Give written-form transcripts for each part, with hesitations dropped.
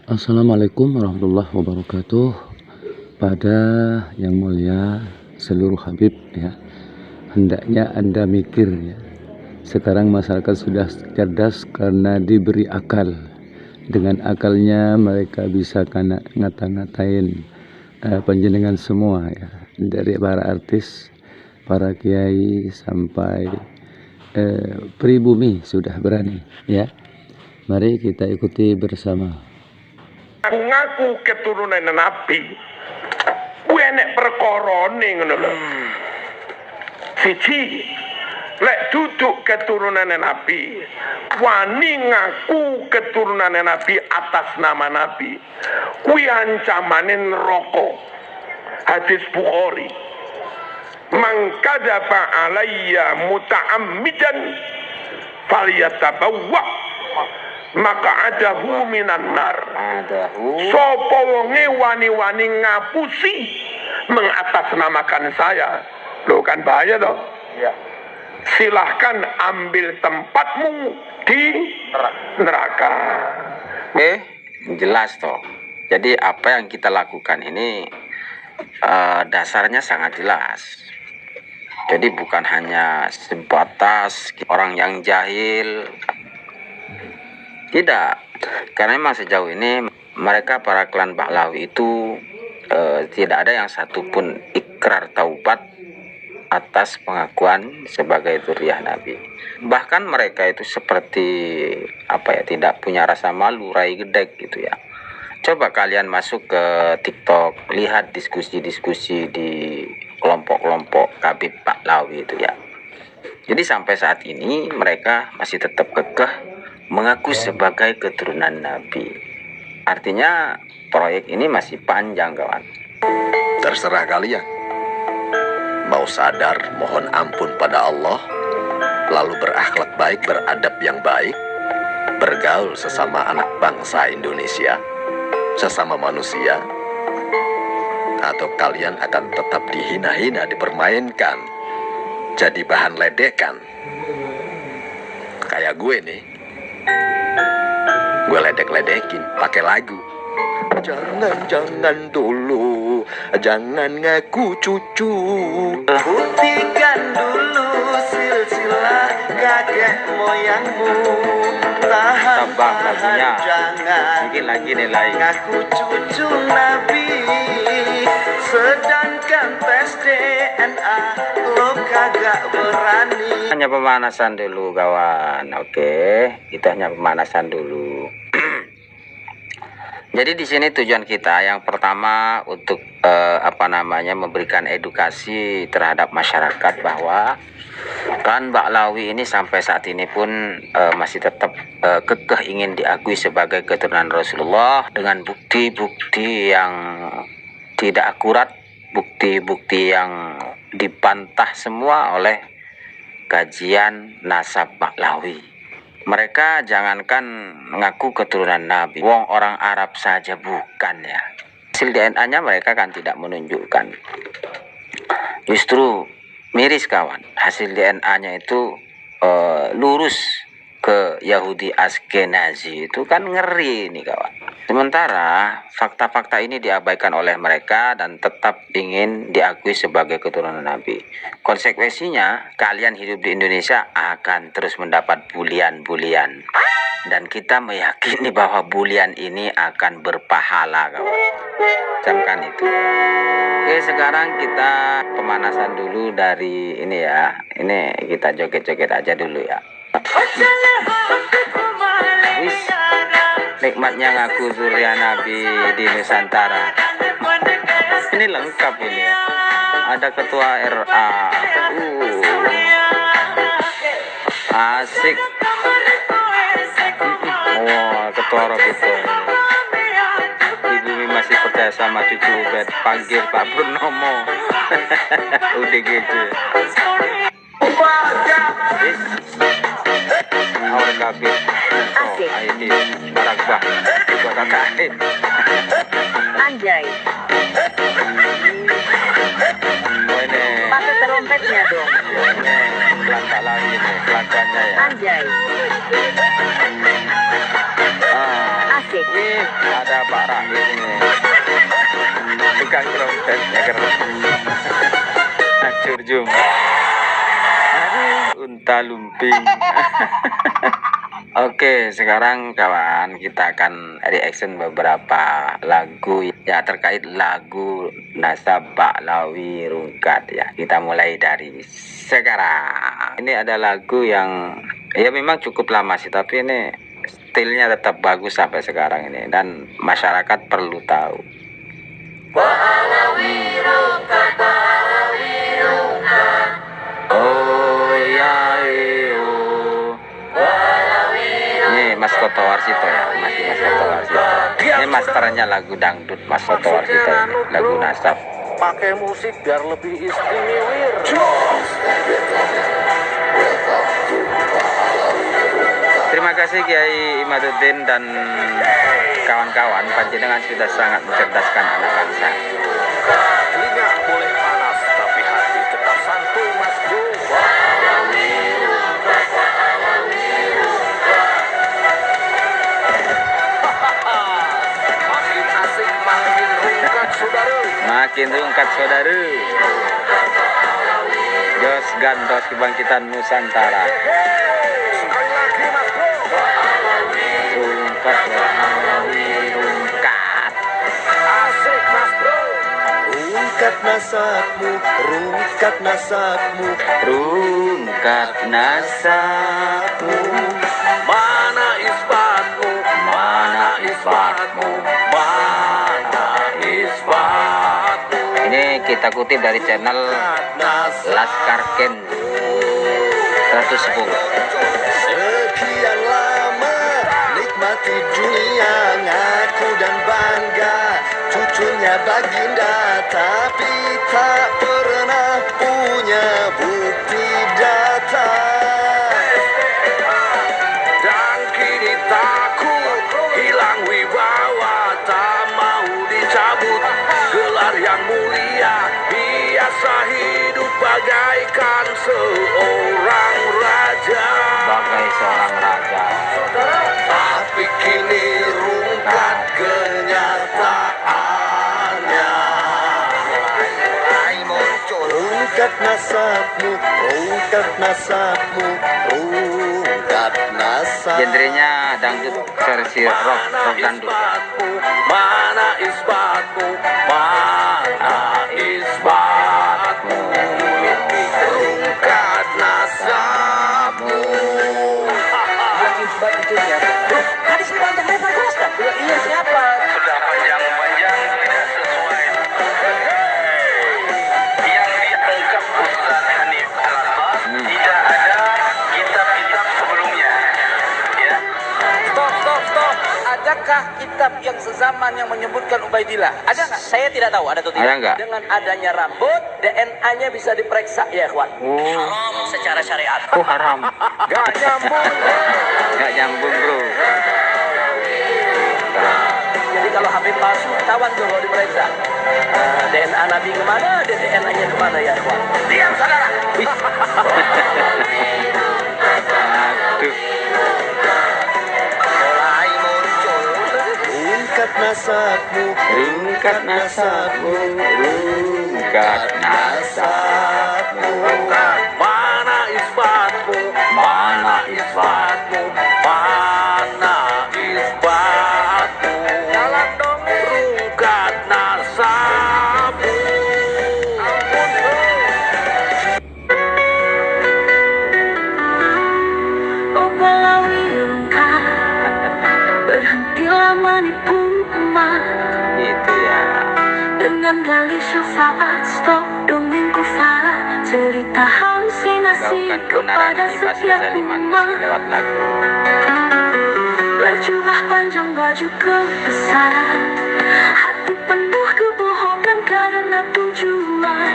Assalamualaikum warahmatullahi wabarakatuh. Pada yang mulia seluruh Habib ya, hendaknya Anda mikir ya. Sekarang masyarakat sudah cerdas karena diberi akal. Dengan akalnya mereka bisa ngata-ngatain panjenengan semua ya, dari para artis, para kiai sampai pribumi sudah berani ya. Mari kita ikuti bersama. Ngaku keturunan Nabi, kuwi enek perkarane ngono lho. Siji, lek duduk keturunan Nabi, wani ngaku keturunan Nabi atas nama Nabi, kuwi ancamane neraka. Hadis Bukhari. Man kadzaba alayya muta'ammidan falyatabawwa maka adahu minan nar. Sopo wonge wani-wani ngapusi mengatasnamakan saya, lo kan bahaya toh ya. Silahkan ambil tempatmu di neraka. Jelas toh. Jadi apa yang kita lakukan ini dasarnya sangat jelas. Jadi bukan hanya sebatas orang yang jahil. Tidak, karena memang sejauh ini mereka para klan Ba'lawi itu tidak ada yang satupun ikrar taubat atas pengakuan sebagai dzurriyyah Nabi. Bahkan mereka itu seperti tidak punya rasa malu, rai gedek gitu ya. Coba kalian masuk ke TikTok, lihat diskusi-diskusi di kelompok-kelompok Habib Ba'lawi itu ya. Jadi sampai saat ini mereka masih tetap kekeh mengaku sebagai keturunan Nabi. Artinya proyek ini masih panjang, kawan. Terserah kalian. Mau sadar, mohon ampun pada Allah, lalu berakhlak baik, beradab yang baik, bergaul sesama anak bangsa Indonesia, sesama manusia, atau kalian akan tetap dihina-hina, dipermainkan, jadi bahan ledekan. Kayak gue nih, gue ledek-ledekin pakai lagu. Jangan dulu, jangan ngaku cucu. Buktikan dulu silsilah kakek moyangmu. Tahan jangan bikin lagi nilai ngaku cucu Nabi. Sedangkan tes DNA lo kagak berani. Hanya pemanasan dulu, kawan. Oke, kita hanya pemanasan dulu. Jadi di sini tujuan kita yang pertama untuk memberikan edukasi terhadap masyarakat bahwa klan Ba'lawi ini sampai saat ini pun masih tetap kekeh ingin diakui sebagai keturunan Rasulullah dengan bukti-bukti yang tidak akurat, bukti-bukti yang dibantah semua oleh kajian nasab Ba'lawi. Mereka jangankan mengaku keturunan Nabi, wong orang Arab saja bukan ya. Hasil DNA-nya mereka kan tidak menunjukkan. Justru miris, kawan. Hasil DNA-nya itu lurus ke Yahudi Askenazi, itu kan ngeri nih, kawan. Sementara fakta-fakta ini diabaikan oleh mereka dan tetap ingin diakui sebagai keturunan Nabi. Konsekuensinya, kalian hidup di Indonesia akan terus mendapat bulian-bulian. Dan kita meyakini bahwa bulian ini akan berpahala, kawan. Camkan itu. Oke, sekarang kita pemanasan dulu dari ini ya. Ini kita joget-joget aja dulu ya. Nikmatnya ngaku dzurriyyah Nabi di Nusantara. Ini lengkap ini ya. Ada ketua RA. Asik. Ketua Robito. Ibu Mimi masih percaya sama cucu Ubed. Panggil Pak Purnomo. UDGJ. Awal kabit. Asik. Ini Maragba. Juga kakak Aid. Anjay. Oh ini. Pakai trompetnya dong. Ini klan Pak Lawi ini kelakuannya ya. Anjay. Asik. Ih, ada Pak Rahim ini. Tukang trompet ya keren. Acur jum. Aduh, unta lumping. Oke, sekarang kawan kita akan reaction beberapa lagu ya terkait lagu Nasab Pak Lawi Rungkat ya. Kita mulai dari sekarang. Ini ada lagu yang ya memang cukup lama sih, tapi ini stilnya tetap bagus sampai sekarang ini dan masyarakat perlu tahu. Oh ya ini Mas Toto Warsito ya, masih Mas Toto Warsito. Ini masternya lagu dangdut Mas Toto Warsito ini, lagu Nasab. Pakai musik biar lebih istimewa. Terima kasih Kiai Imaduddin dan kawan-kawan, panjenengan sudah sangat mencerdaskan anak bangsa. Telinga boleh panas, tapi hati tetap santuy, Mas Bro. Makin asik, makin rungkat, saudara. Makin rungkat saudara. Jos Gandos Kebangkitan Nusantara. Sekali lagi, Mas Bro. Rungkat rungkat. Asik, Mas Bro. Rungkat nasabmu, rungkat nasabmu. Rungkat nasabmu. Mana isbatmu, Mana isbatmu. mana isbatmu. Ini kita kutip dari channel Laskar Ken 110. Sekian lama nikmati dunia, ngaku dan bangga cucunya baginda, tapi tak pernah punya bukti data. Dan kini takut hilang wibawa, tak mau dicabut gelar yang mulia, biasa hidup bagaikan seorang raja. Sebagai seorang raja. Tapi kini rungkat kenyataannya. Rungkat nasabmu, rungkat nasabmu, rungkat nasabmu. Genrenya dangdut versi rock dangdut. Mana isbatmu, mana isbatmu. Rungkat nasabmu. Isbat itu siapa? Hadis panjang lebar terus kan? Iya siapa? Sudah panjang-panjang tidak sesuai. Yang diungkap Ustaz Hanif Al-Abbas tidak ada kitab-kitab sebelumnya. Ya. Stop. Adakah kitab yang sezaman yang menyebutkan Ubaidillah? Ada nggak? Saya tidak tahu ada atau tidak. Ada nggak? Dengan adanya rambut, DNA-nya bisa diperiksa ya, kawan. Haram secara syariat. Oh haram. Gak nyambung. Gak nyambung bro. Jadi kalau Habib palsu, ketahuan tuh kalau diperiksa. DNA Nabi kemana, DNA-nya kemana ya, kawan? Diam saudara. Aduh. Mulai muncul. Rungkat nasabmu, Rungkat nasabmu. Rungkat nasabmu. Mana isbatmu, Mana isbatmu. mana isbatmu. Jalan dong. Rungkat nasabmu. Ampun bro. Oh Balawi rungkat, berhentilah menipu umat. Itu ya. Dengan dalih syafaat, stop dongeng kufar, cerita halusinasi Lakukan kebenaran kepada ini pas setiap kezaliman umat. lewat lagu. Berjubah panjang baju kebesaran, hati penuh kebohongan karena tujuan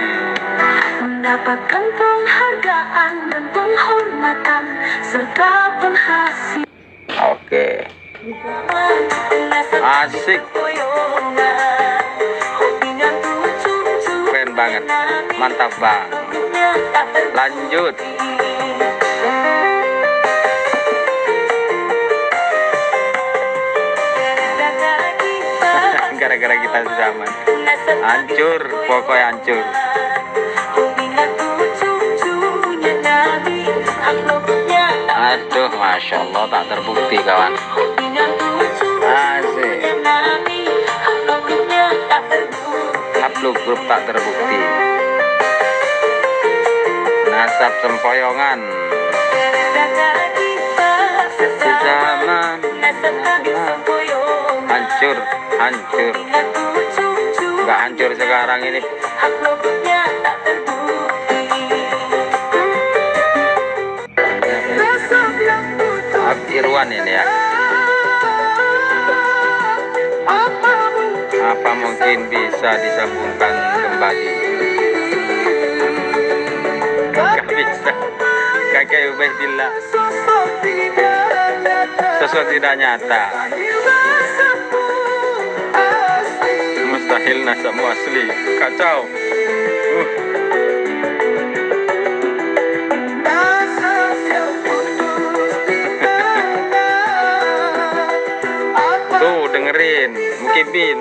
mendapatkan penghargaan dan penghormatan serta penghasil. Oke. Asik. Keren banget. Mantap bang. Lanjut. Gara-gara kita zaman hancur, pokoknya hancur. Aduh, masya Allah, tak terbukti kawan. Asik. Upload grup tak terbukti. Nasab sempoyongan. Zaman hancur, hancur. Nggak hancur sekarang ini. Irwan ini ya. Apa mungkin bisa disambungkan kembali? Gak bisa. Kakek Ubaidillah. Sesuatu tidak nyata. Mustahil nasabmu asli. Kacau. Tuh dengerin Mukibin.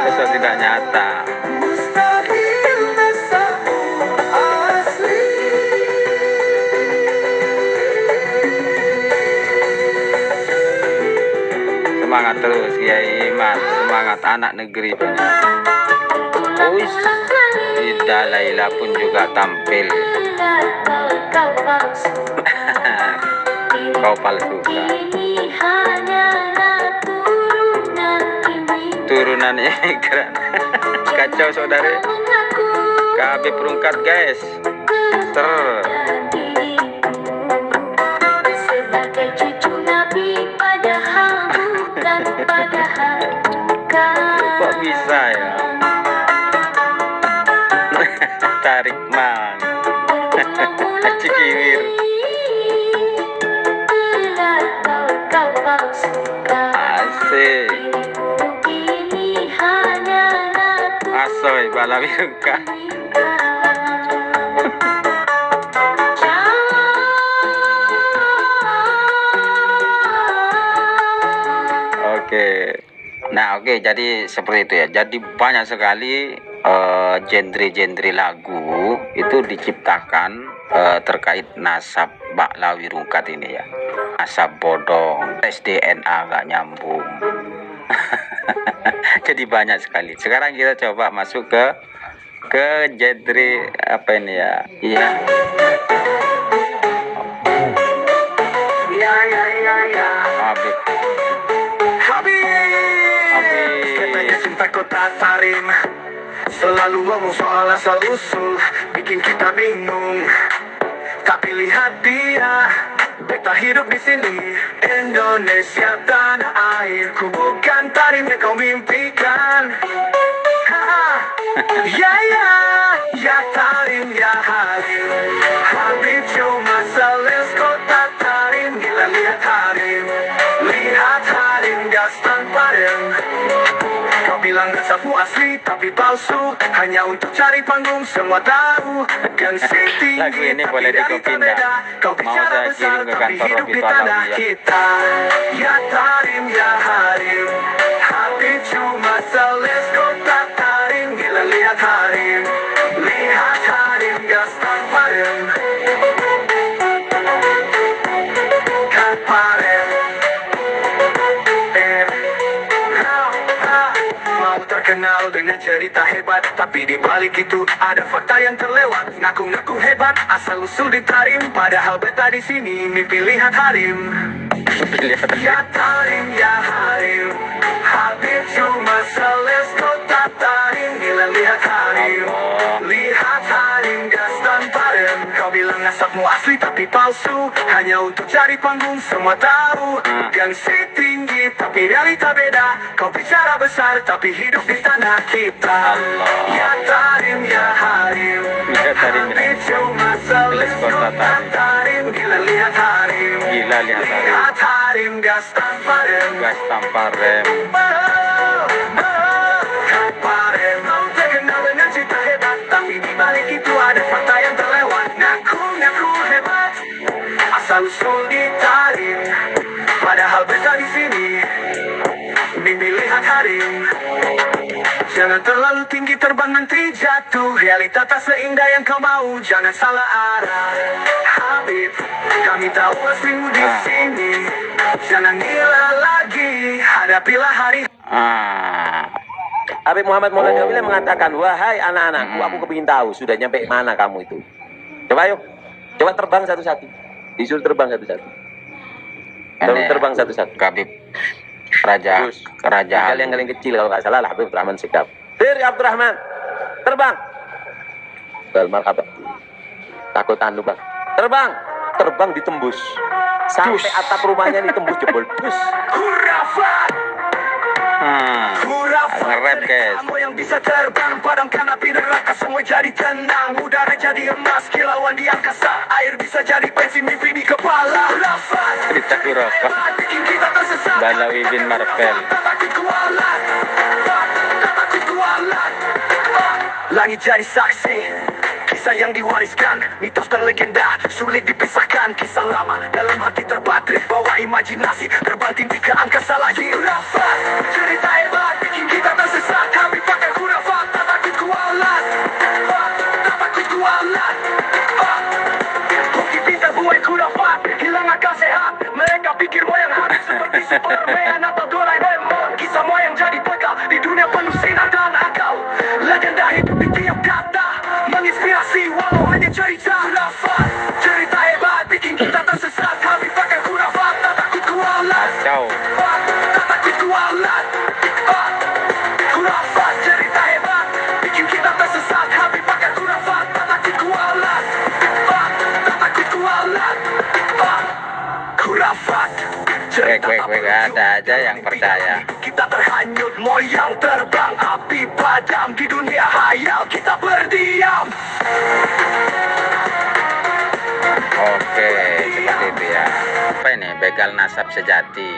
Sosok tidak nyata. Semangat terus Kiai Iman, semangat anak negeri. Uis, Ida Laila pun juga tampil. Kau palsukan. Turunan imigran. Kacau saudara. KB perungkat guys. Sebagai cucu Nabi padahal bukan padahal. Kok bisa ya? Tarik mang. Cikiwir. Asik. Asoy balawi ruka. Oke, jadi seperti itu ya. Jadi banyak sekali genre-genre lagu itu diciptakan terkait nasab Baklawi Rungkat ini ya. Nasab bodong, tes DNA nggak nyambung. Jadi banyak sekali. Sekarang kita coba masuk ke genre apa ini ya? Iya. Katanya cinta kota tarim, selalu ngomong soal asal usul, bikin kita bingung. Tapi lihat dia, beta hidup di sini, Indonesia tanah airku, bukan tarim yang kau mimpikan. Ya ya, ya tarim ya harim, Habib cuma sales kota tarim, gila lihat harim, lihat harim gas tanpa rem. Kau bilang nasabmu asli tapi palsu, hanya untuk cari panggung semua tahu. Gengsi tinggi Lagu ini tapi boleh dari dipindah. berbeda. Kau Mau bicara saya besar kirim ke tapi kantor hidup di Robi tanah Talawi ya. kita. Ya tarim ya harim, Habib cuma sales kota tarim, gila lihat harim, lihat harim gas tanpa rem. Tanpa rem. Mau terkenal dengan cerita hebat, tapi di balik itu ada fakta yang terlewat. Ngaku-ngaku hebat, asal usul ditarim, padahal beta di sini mimpi lihat harim. Ya tarim ya harim, Habib cuma sales kota tarim, gila lihat harim, lihat harim gas tanpa rem. Kau bilang nasabmu asli tapi palsu, hanya untuk cari panggung semua tahu. Gengsi tinggi tapi realita beda. Kau bicara besar tapi hidup di tanah kita. Ya tarim ya harim, Habib cuma sales kota tarim, gila lihat harim, Gila lihat harim. lihat harim gas tanpa rem. Gas tanpa rem. hebat, asal usul ditarik. Padahal beta di sini mimpi lihat harim. Jangan terlalu tinggi terbang nanti jatuh. Realita tak seindah yang kau mau. Jangan salah arah, Habib. Kami tahu aslimu di sini. Jangan gila lagi. Hadapilah hari. Habib Muhammad Maulana Jamil mengatakan, wahai anak-anakku, aku kepingin tahu sudah nyampe mana kamu itu. Coba yuk, coba terbang satu-satu. Disuruh terbang satu-satu. Terbang satu-satu. Habib Raja Terus, Kerajaan. yang kecil kalau nggak salah Habib Rahman Sekap. Diri Abdurrahman, terbang. Bal marhaban. Takut anu bang. Terbang ditembus. Sampai atap rumahnya ditembus jebol. Bus. Khurafat. Ngerap guys. Kamu yang bisa terbang, padamkan api neraka, semua jadi tenang. Udara jadi emas, kilauan di angkasa. Air bisa jadi bensin, mimpi di kepala. Khurafat. Cerita Khurafat. Bikin kita tersesat. Balawi bin Marvel. Langit jadi saksi, kisah yang diwariskan, mitos dan legenda, sulit dipisahkan. Kisah lama dalam hati terpatri, bawa imajinasi, terbang tinggi ke angkasa lagi. Khurafat, cerita hebat, bikin kita tersesat. Kami pakai khurafat, tak takut kualat, tak takut kualat. Hoki pintar buat khurafat, hilang akal sehat. Mereka pikir moyang hati seperti Superman atau Doraemon. Kisah moyang jadi bekal di dunia penuh sinar dan akal. Legenda hidup di tiap kata, menginspirasi walau hanya cerita. Khurafat, cerita hebat, bikin kita tersesat. Kami pakai khurafat, tak takut kualat, Kacau. tak takut kualat. Khurafat, cerita hebat, bikin kita tersesat. Kami pakai khurafat, tak takut kualat, tak takut kualat. Khurafat, Wek, ada aja yang percaya. kita terhanyut moyang terbang, api padam di dunia hayal kita berdiam. Oke, seperti itu ya. Apa ini? Begal nasab sejati.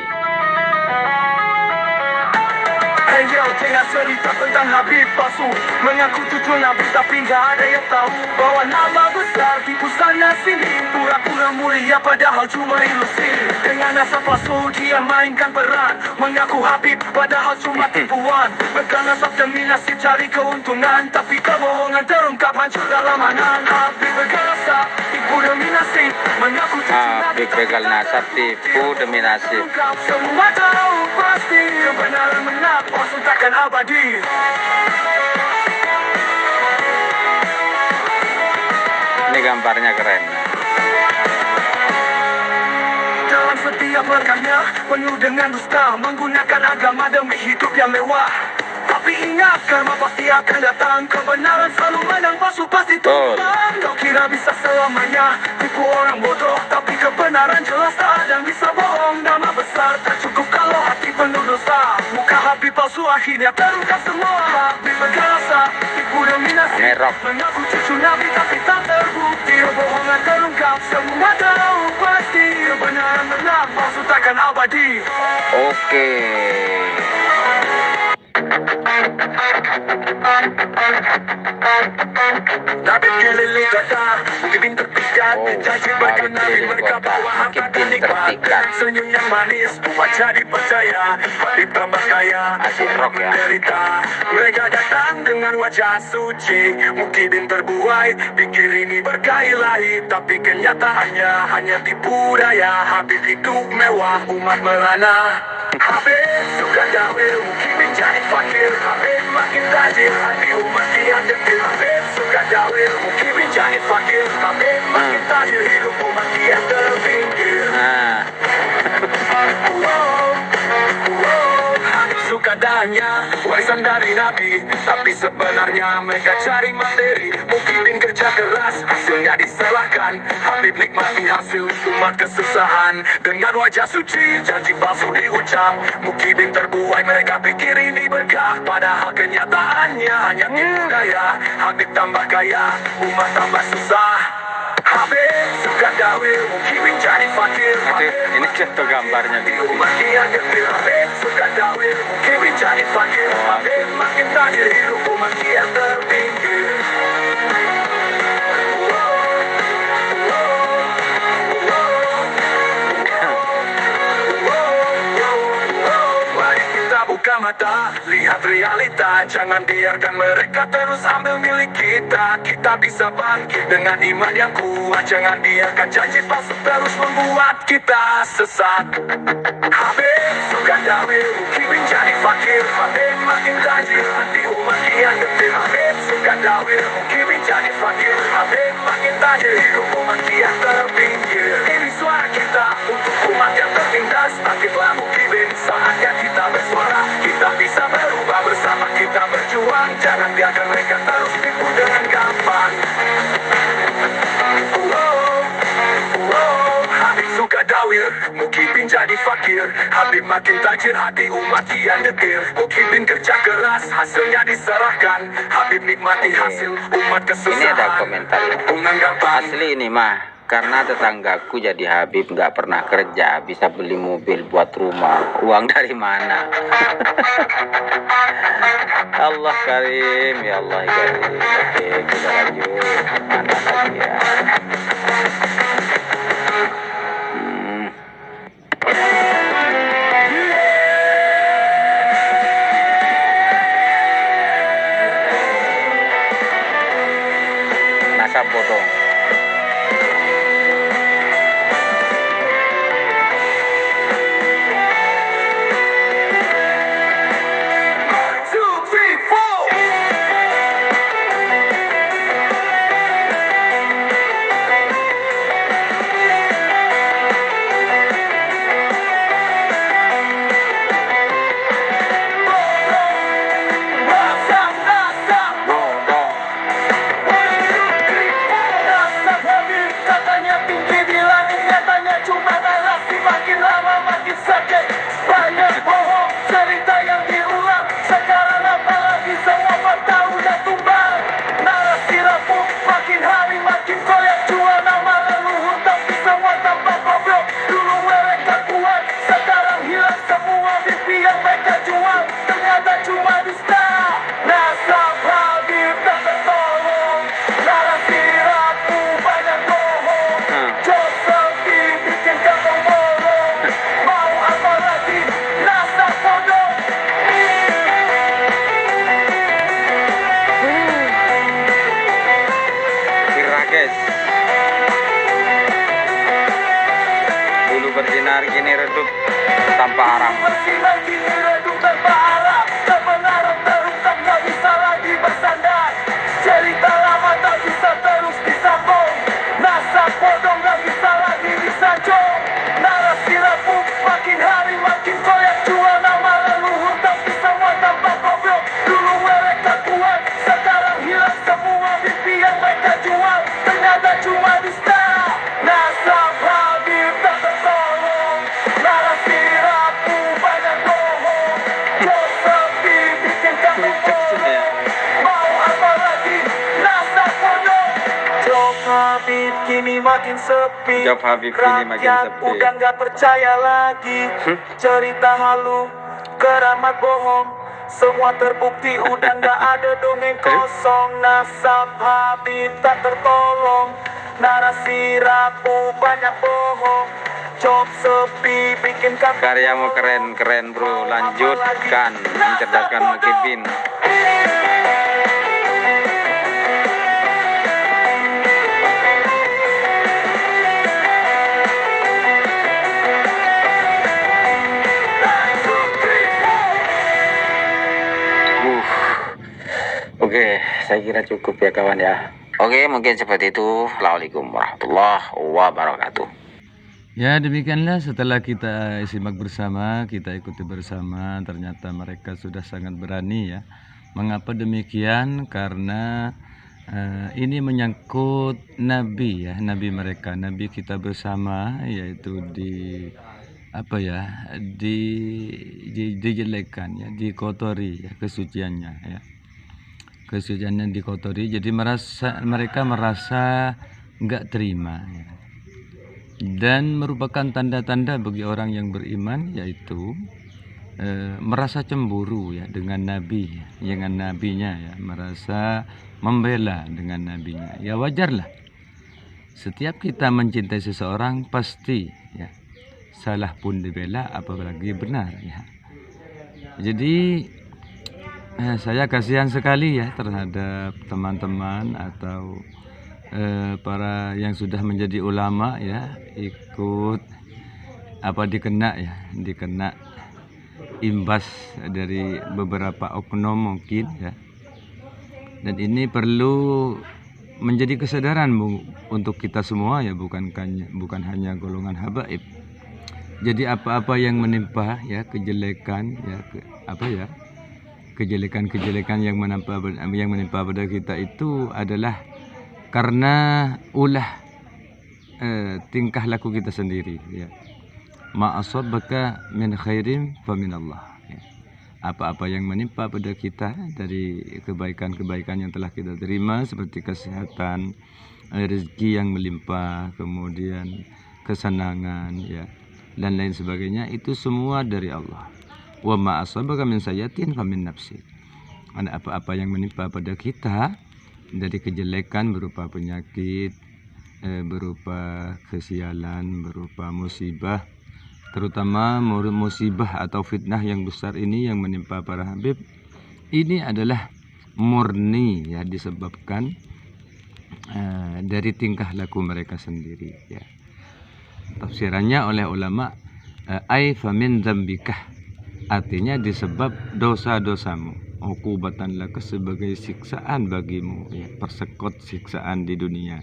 Hey yo, dengar cerita tentang Habib palsu, mengaku cucu Nabi tapi nggak ada yang tahu bahwa nama besar tipu sana sini, pura-pura mulia padahal cuma ilusi. Dengan nasab palsu dia mainkan peran, mengaku Habib padahal cuma tipuan. Begal nasab demi nasib cari keuntungan, tapi kebohongan terungkap hancur dalam angan. Habib begal nasab tipu demi nasib, mengaku cucu Nabi Habib begal nasab tipu demi nasib. semua tahu pasti kebenaran menang, palsu takkan abadi. Ini gambarnya keren. Dalam setiap langkahnya penuh dengan dusta, menggunakan agama demi hidup yang mewah. Tapi ingat, karma pasti akan datang, kebenaran selalu menang, palsu pasti tumbang. Kau kira bisa selamanya tipu orang bodoh, tapi kebenaran jelas tak ada yang bisa bohong. Nama besar tak cukup kalau hati penuh dosa. Muka Habib palsu akhirnya terungkap semua. Habib berkasa tipu demi nasib, Merok. mengaku cucu Nabi tapi tak terbukti. Kebohongan terungkap, semua tahu pasti kebenaran menang, palsu takkan abadi. Oke. Nabi keliling kata, mungkin terpikat, janji berkenan Nabi mereka kota, bawa mungkin harta dan nikmat. terpikat. Senyum yang manis buat jadi percaya, ditambah kaya, Asik rock ya. menderita. Mereka datang dengan wajah suci, mungkin terbuai, pikir ini berkah ilahi, tapi kenyataannya hanya tipu daya. Habib hidup mewah, umat merana. Habib suka dawil, mungkin menjadi fakir. Habib makin tajir, hati umat kian detil. Habib suka dawil, mungkin menjadi fakir. Habib makin tajir, hidup umat kian terpinggir. Nah, Habib suka danya, warisan dari Nabi, tapi sebenarnya mereka cari materi. Mungkin kerja keras, hasilnya disalahkan. Habib nikmati hasil umat kesusahan. Dengan wajah suci, janji palsu diucap. Mungkin terbuai, mereka pikir ini berkah, padahal kenyataannya hanya tipu daya. Habib tambah kaya, umat tambah susah. Habib suka dawil, mungkin menjadi fakir. ini contoh gambarnya di sini. Umat kian detil. Habib suka dawil, mungkin menjadi fakir. Habib makin tajir, hidup umat kian terpinggir. mata, lihat realita. Jangan biarkan mereka terus ambil milik kita. Kita bisa bangkit dengan iman yang kuat. Jangan biarkan janji palsu terus membuat kita sesat. Habib suka dawil, Mukibin jadi fakir. Habib makin tajir, hati umat kian getir. Habib suka dawil, Mukibin jadi fakir. Habib makin tajir, hidup umat kian terpinggir. Ini suara kita untuk umat yang tertindas. Bangkitlah Mukibin, saatnya kita bersuara. Kita bisa berubah bersama, kita berjuang. Jangan biarkan mereka terus tipu dengan gampang. Habib suka dawil, Mukibin jadi fakir. Habib makin tajir, hati umat kian detir. Mukibin kerja keras, hasilnya diserahkan. Habib nikmati hasil, umat kesusahan. Ini ada komentar. Penganggapan Asli ini mah, karena tetanggaku jadi Habib nggak pernah kerja, bisa beli mobil buat rumah. Uang dari mana? Allah Karim, ya Allah Karim. Oke, kita lanjut. Mana lagi ya? Nasab bodong. Dulu bersinar kini redup tanpa arang. bersinar kini redup tanpa arah. Kebenaran terungkap, gak bisa lagi bersandar. Cerita lama tak bisa terus disambung. Nasab bodong gak bisa lagi disanjung. Narasi rapuh makin hari makin koyak. Jual nama leluhur tapi semua tanpa goblok. Dulu mereka kuat, sekarang hilang semua mimpi yang mereka jual. Ternyata cuma dusta. Nasab Habib tak tertolong. Narasi rapuh banyak bohong. Job sepi bikin kamu bohong. Mau apa lagi? Nasab bodong. Job Habib kini makin sepi. Job Habib kini makin Rakyat sepi. udah gak percaya lagi. Cerita halu, keramat bohong. Semua terbukti udah gak ada dongeng kosong. Nasab Habib tak tertolong. Narasi rapuh banyak bohong. Job sepi bikin kamu Karyamu keren bro, lanjutkan mencerdaskan Mukibin. Oke, saya kira cukup ya kawan ya. Oke, mungkin seperti itu. Assalamualaikum warahmatullahi wabarakatuh. Ya, demikianlah setelah kita simak bersama, kita ikuti bersama, ternyata mereka sudah sangat berani ya. Mengapa demikian? Karena ini menyangkut nabi ya, nabi mereka, nabi kita bersama, yaitu dijelekkan ya, dikotori ya, kesuciannya ya. Kesuciannya dikotori, jadi mereka merasa nggak terima ya. Dan merupakan tanda-tanda bagi orang yang beriman, yaitu merasa cemburu ya dengan nabi, dengan nabinya ya, merasa membela dengan nabinya. Ya wajarlah, setiap kita mencintai seseorang pasti ya salah pun dibela, apalagi benar ya. Jadi saya kasihan sekali ya terhadap teman-teman atau para yang sudah menjadi ulama ya, ikut dikena imbas dari beberapa oknum mungkin ya. Dan ini perlu menjadi kesadaran untuk kita semua ya, bukan hanya golongan habaib. Jadi apa-apa yang menimpa ya, kejelekan ya, kejelekan yang menimpa pada kita itu adalah karena ulah tingkah laku kita sendiri ya. Ma asabaka min khairin fa min Allah. Apa-apa yang menimpa pada kita dari kebaikan-kebaikan yang telah kita terima seperti kesehatan, rezeki yang melimpah, kemudian kesenangan ya, dan lain sebagainya, itu semua dari Allah. Wa ma asabaka min sayyi'atin fa min nafsi. Apa-apa yang menimpa pada kita dari kejelekan berupa penyakit, berupa kesialan, berupa musibah, terutama musibah atau fitnah yang besar ini yang menimpa para habib, ini adalah murni ya disebabkan dari tingkah laku mereka sendiri ya. Tafsirannya oleh ulama ai famin dzambikah, artinya disebab dosa-dosamu, uqubatan laka, sebagai siksaan bagimu ya, persekot siksaan di dunia.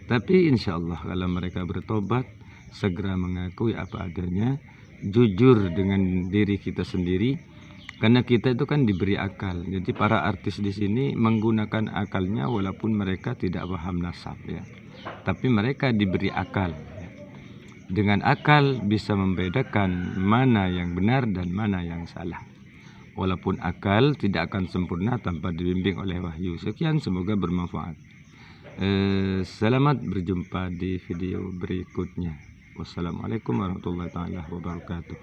Tapi insyaallah kalau mereka bertobat, segera mengakui apa adanya, jujur dengan diri kita sendiri, karena kita itu kan diberi akal. Jadi para artis di sini menggunakan akalnya walaupun mereka tidak paham nasab ya, tapi mereka diberi akal. Dengan akal bisa membedakan mana yang benar dan mana yang salah. Walaupun akal tidak akan sempurna tanpa dibimbing oleh wahyu. Sekian, semoga bermanfaat. Selamat berjumpa di video berikutnya. Wassalamualaikum warahmatullahi wabarakatuh.